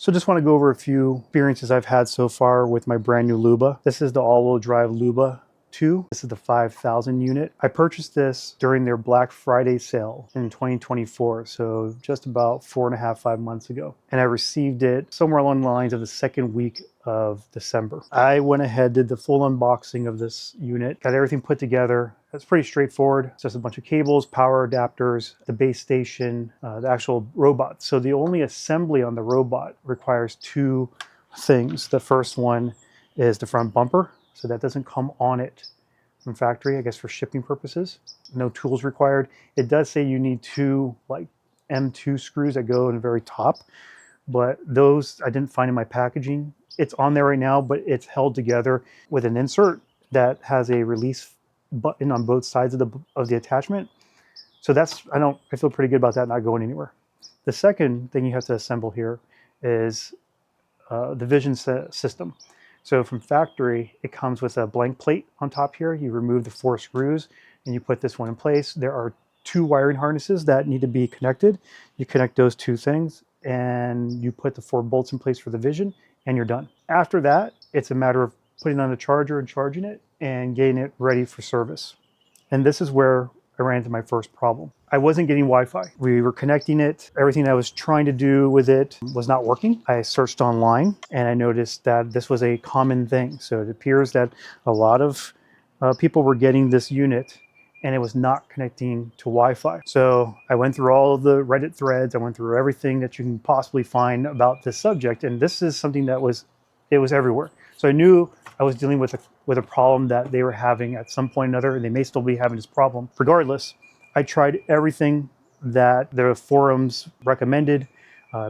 So just want to go over a few experiences I've had so far with my brand new Luba. This is the all-wheel drive Luba 2. This is the 5,000 unit. I purchased this during their Black Friday sale in 2024, so just about 4.5, 5 months ago. And I received it somewhere along the lines of the second week of December. I went ahead, did the full unboxing of this unit, got everything put together. It's pretty straightforward. It's just a bunch of cables, power adapters, the base station, the actual robot. So the only assembly on the robot requires two things. The first one is the front bumper. So that doesn't come on it from factory, I guess for shipping purposes. No tools required. It does say you need two like M2 screws that go in the very top, but those I didn't find in my packaging. It's on there right now, but it's held together with an insert that has a release button on both sides of the attachment. So I feel pretty good about that not going anywhere. The second thing you have to assemble here is the vision system. So from factory, it comes with a blank plate on top here. You remove the 4 screws and you put this one in place. There are 2 wiring harnesses that need to be connected. You connect those 2 things and you put the 4 bolts in place for the vision and you're done. After that, it's a matter of putting on the charger and charging it and getting it ready for service. And this is where I ran into my first problem. I wasn't getting Wi-Fi. We were connecting it. Everything I was trying to do with it was not working. I searched online and I noticed that this was a common thing. So it appears that a lot of people were getting this unit and it was not connecting to Wi-Fi. So I went through all of the Reddit threads. I went through everything that you can possibly find about this subject. And this is something that was everywhere. So I knew I was dealing with a problem that they were having at some point or another, and they may still be having this problem. Regardless, I tried everything that the forums recommended,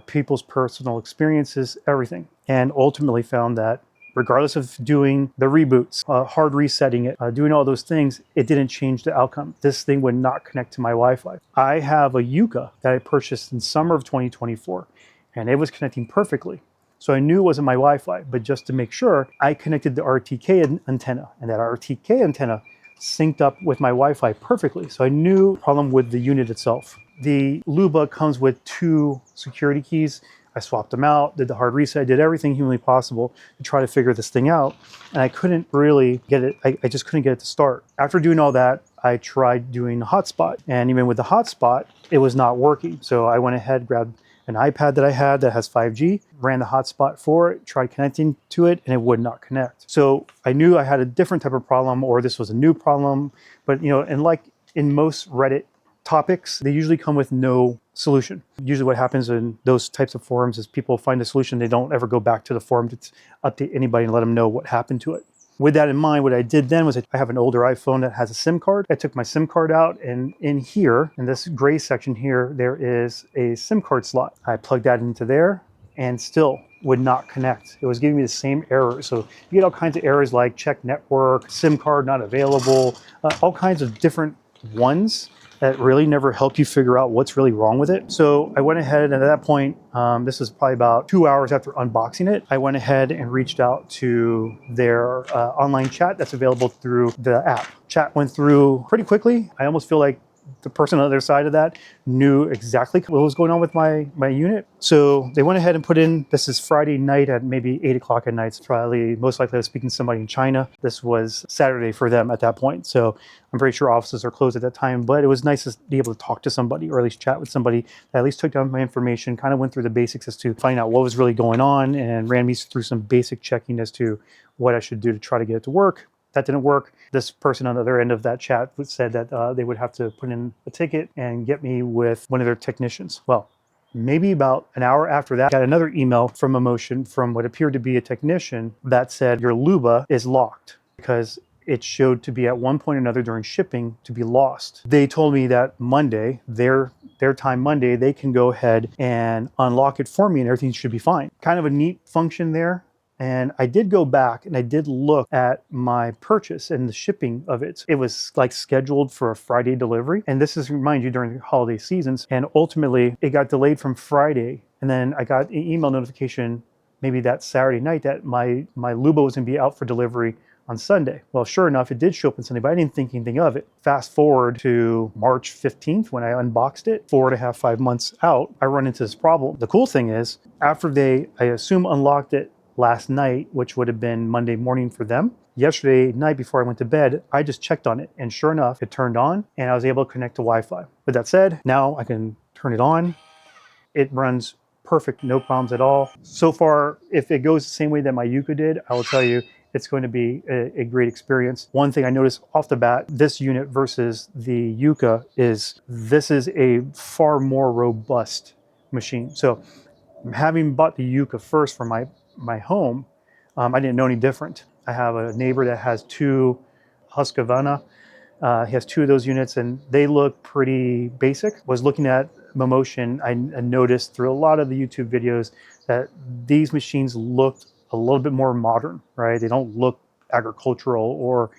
people's personal experiences, everything, and ultimately found that regardless of doing the reboots, hard resetting it, doing all those things, it didn't change the outcome. This thing would not connect to my Wi-Fi. I have a Yuka that I purchased in summer of 2024, and it was connecting perfectly. So I knew it wasn't my Wi-Fi, but just to make sure, I connected the RTK antenna, and that RTK antenna synced up with my Wi-Fi perfectly. So I knew the problem with the unit itself. The Luba comes with 2 security keys. I swapped them out, did the hard reset, did everything humanly possible to try to figure this thing out. And I couldn't really get it, I just couldn't get it to start. After doing all that, I tried doing the hotspot. And even with the hotspot, it was not working. So I went ahead, grabbed an iPad that I had that has 5G, ran the hotspot for it, tried connecting to it, and it would not connect. So I knew I had a different type of problem, or this was a new problem. But and like in most Reddit topics, they usually come with no solution. Usually what happens in those types of forums is people find a solution, they don't ever go back to the forum to update anybody and let them know what happened to it. With that in mind, what I did then was I have an older iPhone that has a SIM card. I took my SIM card out, and in here, in this gray section here, there is a SIM card slot. I plugged that into there and still would not connect. It was giving me the same error. So you get all kinds of errors like check network, SIM card not available, all kinds of different ones that really never helped you figure out what's really wrong with it. So I went ahead, and at that point, this was probably about 2 hours after unboxing it, I went ahead and reached out to their online chat that's available through the app. Chat went through pretty quickly. I almost feel like the person on the other side of that knew exactly what was going on with my unit. So they went ahead and put in, this is Friday night at maybe 8 o'clock at night. It's probably, most likely I was speaking to somebody in China. This was Saturday for them at that point. So I'm pretty sure offices are closed at that time, but it was nice to be able to talk to somebody, or at least chat with somebody that at least took down my information, kind of went through the basics as to find out what was really going on, and ran me through some basic checking as to what I should do to try to get it to work. That didn't work. This person on the other end of that chat said that they would have to put in a ticket and get me with one of their technicians. Well, maybe about an hour after that, I got another email from Mammotion from what appeared to be a technician that said your Luba is locked because it showed to be at one point or another during shipping to be lost. They told me that Monday, their time Monday, they can go ahead and unlock it for me and everything should be fine. Kind of a neat function there. And I did go back and I did look at my purchase and the shipping of it. It was like scheduled for a Friday delivery. And this is, remind you, during the holiday seasons. And ultimately it got delayed from Friday. And then I got an email notification maybe that Saturday night that my Luba was gonna be out for delivery on Sunday. Well, sure enough, it did show up on Sunday, but I didn't think anything of it. Fast forward to March 15th when I unboxed it, 4.5, 5 months out, I run into this problem. The cool thing is, after they, I assume, unlocked it last night, which would have been Monday morning for them, yesterday night before I went to bed, I just checked on it, and sure enough, it turned on and I was able to connect to Wi-Fi. With that said, now I can turn it on. It runs perfect, no problems at all. So far, if it goes the same way that my Yuka did, I will tell you, it's going to be a great experience. One thing I noticed off the bat, this unit versus the Yuka is, this is a far more robust machine. So having bought the Yuka first for my home, I didn't know any different. I have a neighbor that has two Husqvarna. He has two of those units and they look pretty basic. Was looking at Mammotion, I noticed through a lot of the YouTube videos that these machines looked a little bit more modern, right? They don't look agricultural or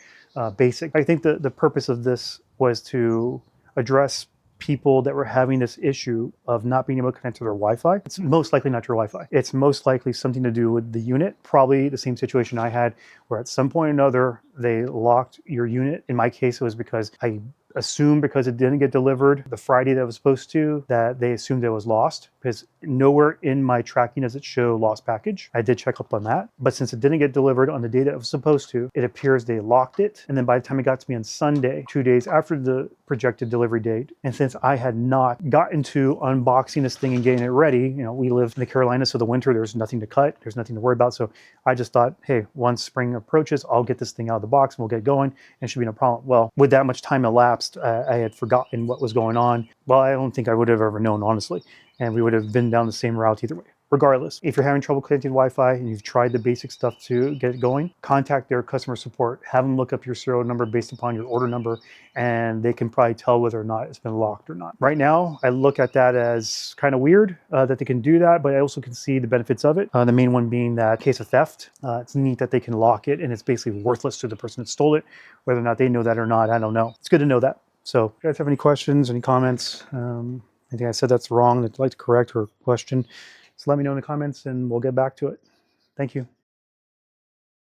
basic. I think the purpose of this was to address people that were having this issue of not being able to connect to their Wi-Fi. It's most likely not your Wi-Fi. It's most likely something to do with the unit. Probably the same situation I had where at some point or another, they locked your unit. In my case, it was because I assumed because it didn't get delivered the Friday that it was supposed to, that they assumed it was lost, because nowhere in my tracking does it show lost package. I did check up on that, but since it didn't get delivered on the day that it was supposed to, it appears they locked it. And then by the time it got to me on Sunday, 2 days after the projected delivery date, and since I had not gotten to unboxing this thing and getting it ready, you know, we live in the Carolinas, so the winter, there's nothing to cut, there's nothing to worry about. So I just thought, hey, once spring approaches, I'll get this thing out of the box and we'll get going and it should be no problem. Well, with that much time elapsed, I had forgotten what was going on. Well, I don't think I would have ever known, honestly. And we would have been down the same route either way. Regardless, if you're having trouble connecting to Wi-Fi and you've tried the basic stuff to get it going, contact their customer support, have them look up your serial number based upon your order number, and they can probably tell whether or not it's been locked or not. Right now, I look at that as kind of weird that they can do that, but I also can see the benefits of it. The main one being that in case of theft, it's neat that they can lock it and it's basically worthless to the person that stole it. Whether or not they know that or not, I don't know. It's good to know that. So if you guys have any questions, any comments, anything I said that's wrong that you'd like to correct or question, just let me know in the comments and we'll get back to it. Thank you.